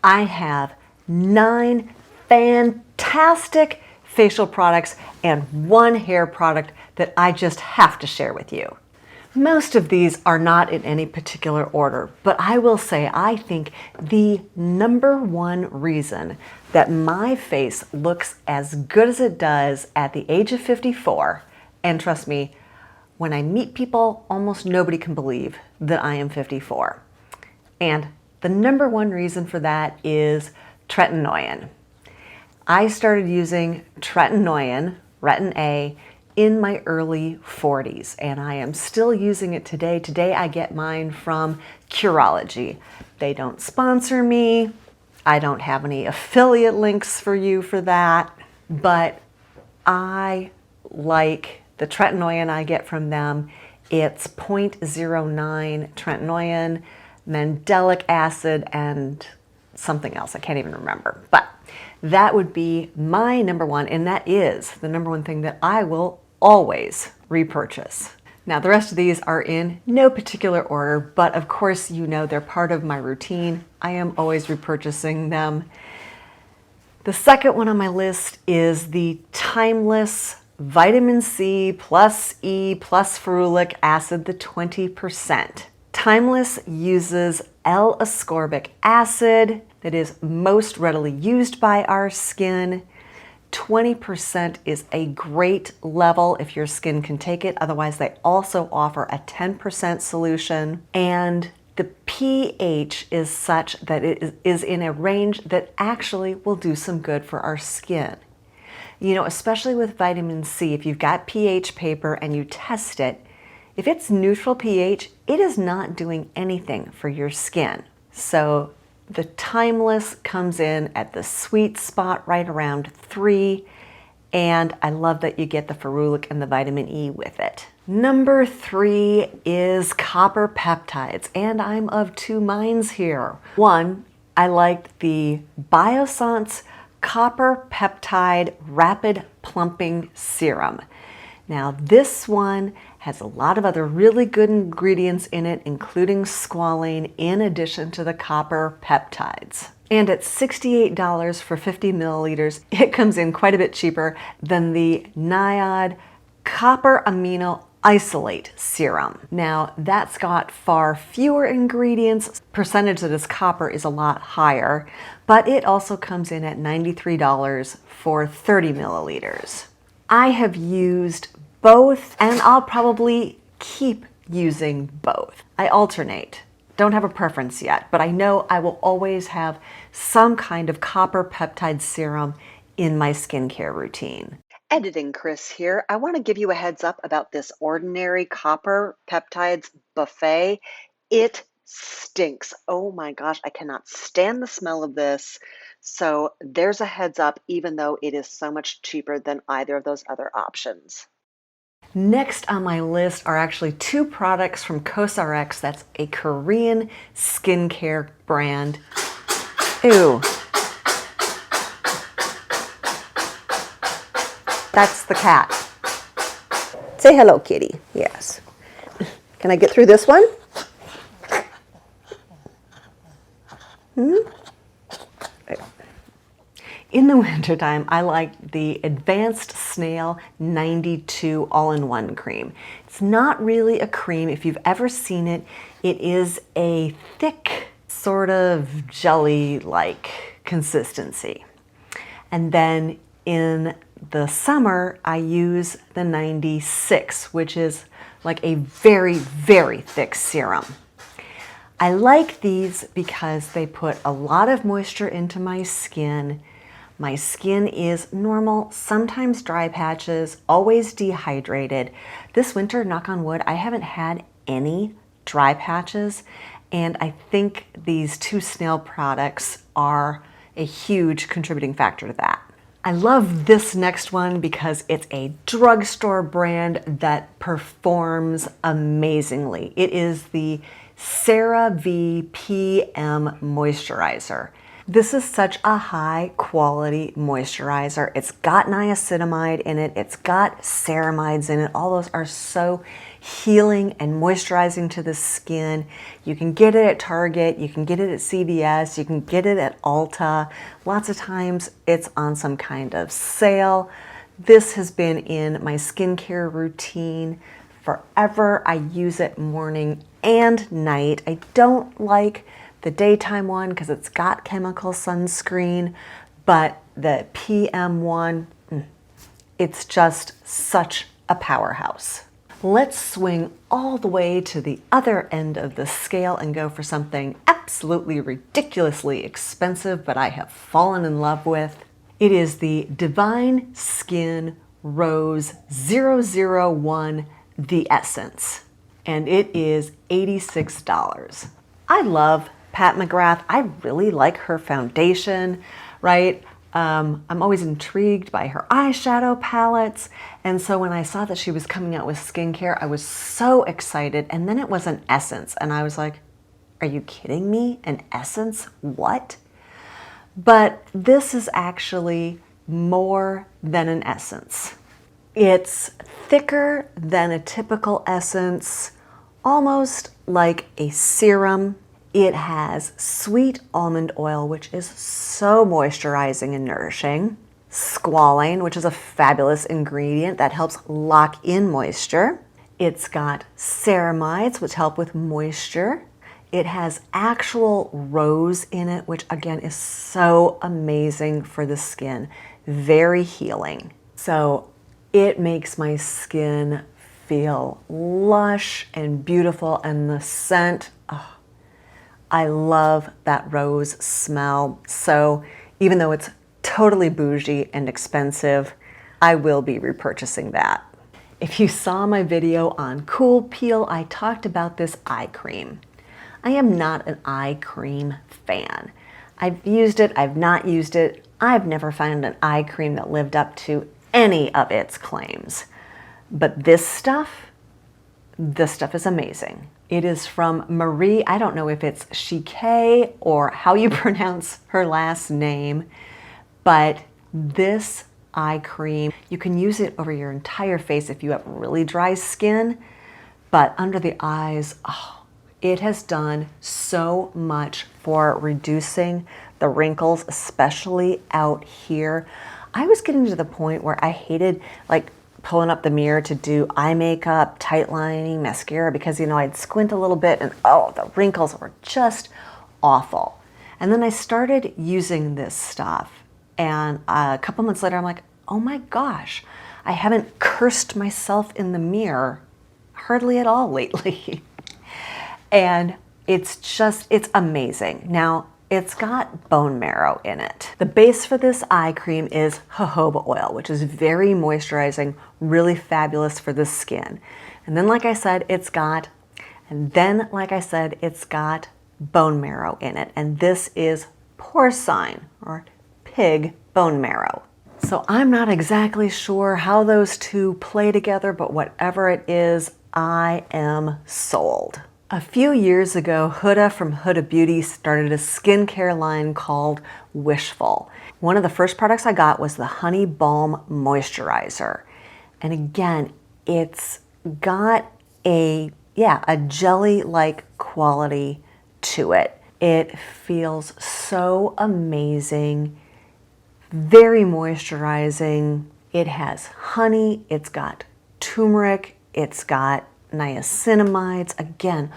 I have 9 fantastic facial products and 1 hair product that I just have to share with you. Most of these are not in any particular order, but I will say I think the #1 reason that my face looks as good as it does at the age of 54, and trust me, when I meet people, almost nobody can believe that I am 54. And the #1 reason for that is Trentinoin. I started using Trentinoin, Retin A, in my early 40s, and I am still using it today. Today I get mine from Curology. They don't sponsor me. I don't have any affiliate links for you for that, but I like the Trentinoin I get from them. It's 0.09 Trentinoin, mandelic acid, and something else. I can't even remember, but that would be my #1, and that is the #1 thing that I will always repurchase. Now, the rest of these are in no particular order, but of course, you know, they're part of my routine. I am always repurchasing them. The second one on my list is the Timeless Vitamin C plus E plus ferulic acid, the 20%. Timeless uses L-ascorbic acid that is most readily used by our skin. 20% is a great level if your skin can take it. Otherwise, they also offer a 10% solution. And the pH is such that it is in a range that actually will do some good for our skin. You know, especially with vitamin C, if you've got pH paper and you test it, if it's neutral pH, it is not doing anything for your skin. So the Timeless comes in at the sweet spot right around 3, and I love that you get the ferulic and the vitamin E with it. #3 is copper peptides, and I'm of 2 minds here. One, I liked the Biossance Copper Peptide Rapid Plumping Serum. Now this one has a lot of other really good ingredients in it, including squalane, in addition to the copper peptides. And at $68 for 50 milliliters, it comes in quite a bit cheaper than the NIOD Copper Amino Isolate Serum. Now that's got far fewer ingredients. Percentage that is copper is a lot higher, but it also comes in at $93 for 30 milliliters. I have used both, and I'll probably keep using both. I alternate. Don't have a preference yet, but I know I will always have some kind of copper peptide serum in my skincare routine. Editing Chris here. I want to give you a heads up about this Ordinary Copper Peptides buffet. It stinks. Oh my gosh, I cannot stand the smell of this. So there's a heads up, even though it is so much cheaper than either of those other options. Next on my list are actually 2 products from CosRx. That's a Korean skincare brand. Ew. That's the cat. Say hello, kitty. Yes. Can I get through this one? In the wintertime, I like the Advanced Snail 92 All-in-One Cream. It's not really a cream. If you've ever seen it, it is a thick, sort of jelly-like consistency. And then in the summer, I use the 96, which is like a very, very thick serum. I like these because they put a lot of moisture into my skin. My skin is normal, sometimes dry patches, always dehydrated. This winter, knock on wood, I haven't had any dry patches, and I think these 2 Snail products are a huge contributing factor to that. I love this next one because it's a drugstore brand that performs amazingly. It is the CeraVe PM Moisturizer. This is such a high quality moisturizer. It's got niacinamide in it. It's got ceramides in it. All those are so healing and moisturizing to the skin. You can get it at Target. You can get it at CVS. You can get it at Ulta. Lots of times it's on some kind of sale. This has been in my skincare routine forever. I use it morning and night. I don't like the daytime one because it's got chemical sunscreen, but the PM one, it's just such a powerhouse. Let's swing all the way to the other end of the scale and go for something absolutely ridiculously expensive, but I have fallen in love with. It is the Divine Skin Rose 001 The Essence, and it is $86. I love Pat McGrath. I really like her foundation, right? I'm always intrigued by her eyeshadow palettes. And so when I saw that she was coming out with skincare, I was so excited. And then it was an essence. And I was like, are you kidding me? An essence? What? But this is actually more than an essence. It's thicker than a typical essence, almost like a serum. It has sweet almond oil, which is so moisturizing and nourishing. Squalane, which is a fabulous ingredient that helps lock in moisture. It's got ceramides, which help with moisture. It has actual rose in it, which again is so amazing for the skin. Very healing. So it makes my skin feel lush and beautiful, and the scent, oh, I love that rose smell. So even though it's totally bougie and expensive, I will be repurchasing that. If you saw my video on Cool Peel, I talked about this eye cream. I am not an eye cream fan. I've used it, I've not used it. I've never found an eye cream that lived up to any of its claims. But this stuff is amazing. It is from Marie. I don't know if it's Chicet or how you pronounce her last name, but this eye cream, you can use it over your entire face if you have really dry skin, but under the eyes, oh, it has done so much for reducing the wrinkles, especially out here. I was getting to the point where I hated like pulling up the mirror to do eye makeup, tight lining, mascara, because, you know, I'd squint a little bit and oh, the wrinkles were just awful. And then I started using this stuff, and a couple months later, I'm like, oh my gosh, I haven't cursed myself in the mirror hardly at all lately. And it's amazing. Now, it's got bone marrow in it. The base for this eye cream is jojoba oil, which is very moisturizing, really fabulous for the skin. And then, like I said, it's got bone marrow in it. And this is porcine, or pig bone marrow. So I'm not exactly sure how those two play together, but whatever it is, I am sold. A few years ago, Huda from Huda Beauty started a skincare line called Wishful. One of the first products I got was the Honey Balm Moisturizer. And again, it's got a jelly-like quality to it. It feels so amazing, very moisturizing. It has honey, it's got turmeric, it's got niacinamides, again,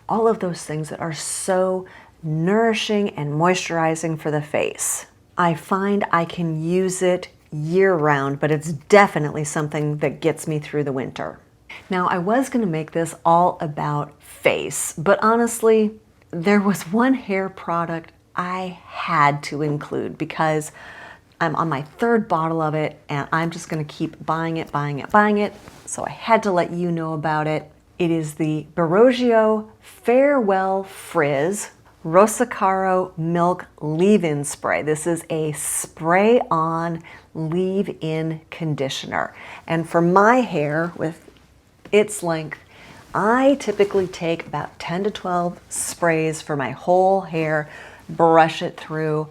all of those things that are so nourishing and moisturizing for the face. I find I can use it year-round, but it's definitely something that gets me through the winter. Now, I was going to make this all about face, but honestly, there was one hair product I had to include because I'm on my third bottle of it and I'm just going to keep buying it. So I had to let you know about it. It is the BriogeoFarewell Frizz Rosarco Milk Leave-In Spray. This is a spray-on leave-in conditioner. And for my hair, with its length, I typically take about 10 to 12 sprays for my whole hair, brush it through.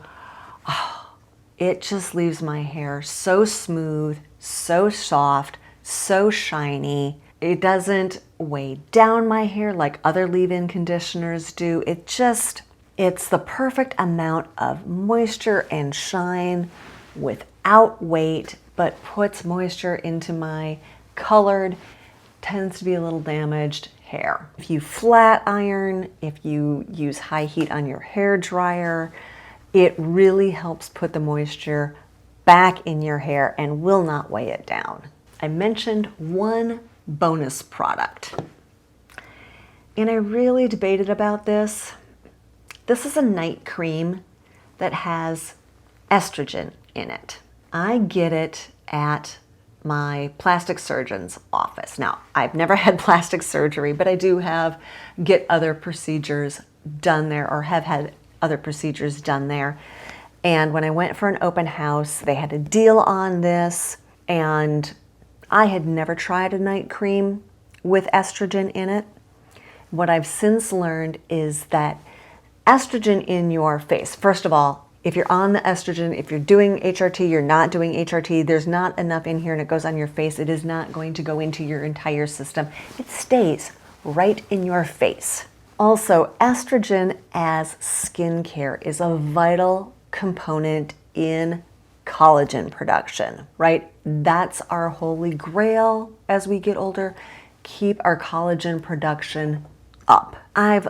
It just leaves my hair so smooth, so soft, so shiny. It doesn't weigh down my hair like other leave-in conditioners do. It's the perfect amount of moisture and shine without weight, but puts moisture into my colored, tends to be a little damaged hair. If you flat iron, if you use high heat on your hair dryer, it really helps put the moisture back in your hair and will not weigh it down. I mentioned one bonus product, and I really debated about this. This is a night cream that has estrogen in it. I get it at my plastic surgeon's office. Now, I've never had plastic surgery, but I do get other procedures done there, or have had other procedures done there. And when I went for an open house, they had a deal on this, and I had never tried a night cream with estrogen in it. What I've since learned is that estrogen in your face, first of all, if you're on the estrogen, if you're doing HRT, you're not doing HRT, there's not enough in here and it goes on your face, it is not going to go into your entire system. It stays right in your face. Also, estrogen as skincare is a vital component in collagen production, right? That's our holy grail as we get older. Keep our collagen production up. I've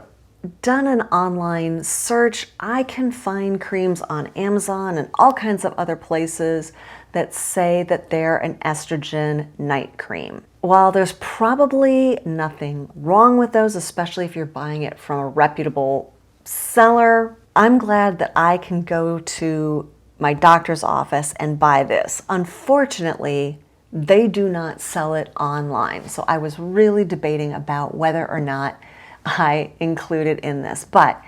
done an online search. I can find creams on Amazon and all kinds of other places that say that they're an estrogen night cream. While there's probably nothing wrong with those, especially if you're buying it from a reputable seller, I'm glad that I can go to my doctor's office and buy this. Unfortunately, they do not sell it online. So I was really debating about whether or not I include it in this, but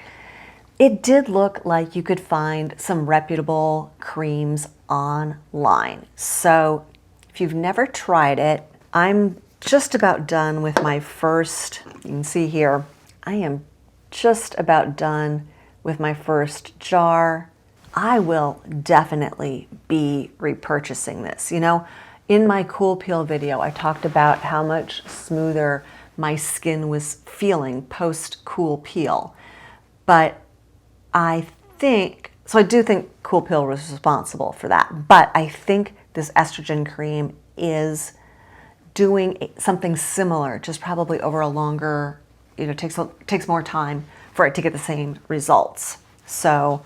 it did look like you could find some reputable creams online. So if you've never tried it, I'm just about done with my first, you can see here, I am just about done with my first jar. I will definitely be repurchasing this. You know, in my Cool Peel video, I talked about how much smoother my skin was feeling post Cool Peel. But I do think Cool Peel was responsible for that. But I think this estrogen cream is doing something similar, just probably over a longer, takes more time for it to get the same results. So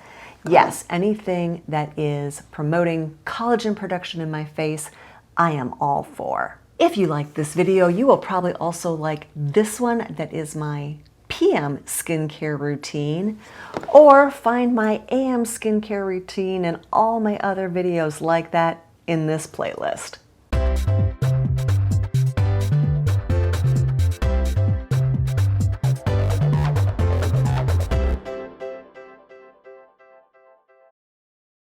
yes, anything that is promoting collagen production in my face, I am all for. If you like this video, you will probably also like this one that is my PM skincare routine, or find my AM skincare routine and all my other videos like that in this playlist.